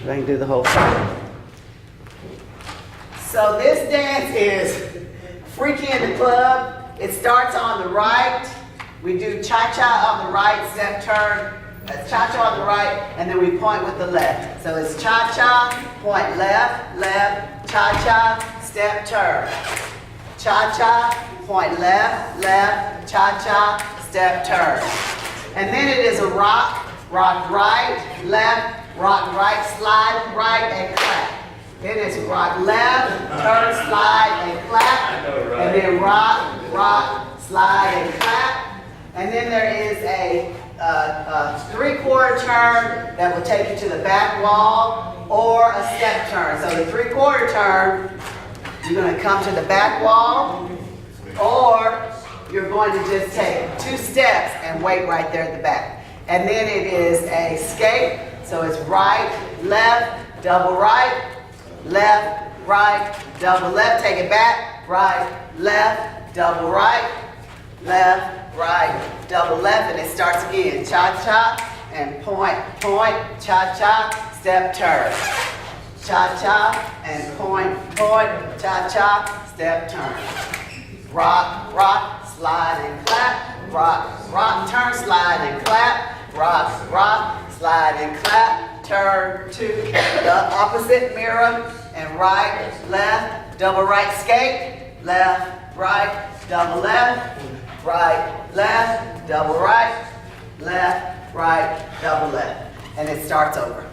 I can do the whole thing. So this dance is Freaky in the Club. It starts on the right. We do cha-cha on the right, step turn. Cha-cha on the right, and then we point with the left. So it's cha-cha, point left, left, cha-cha, step turn. Cha-cha, point left, left, cha-cha, step turn. And then it is a rock, rock right, left, rock right, slide right, and clap. Then it's rock left, turn, slide, and clap. And then rock, rock, slide, and clap. And then there is a three-quarter turn that will take you to the back wall, or a step turn. So the three-quarter turn, you're going to come to the back wall, or you're going to just take 2 steps and wait right there at the back. And then it is a skate, so it's right, left, double right, double left, take it back, right, left, double right, left, right, double left, and it starts again. Cha-cha, and point, point, cha-cha, step turn. Cha-cha, and point, point, cha-cha, step turn. Rock, rock, slide and clap. Rock, rock, turn, slide and clap. Rock, rock, slide and clap. Turn to the opposite mirror, and right, left, double right skate. Left, right, double left. Right, left, double right, left, right, double left. And it starts over.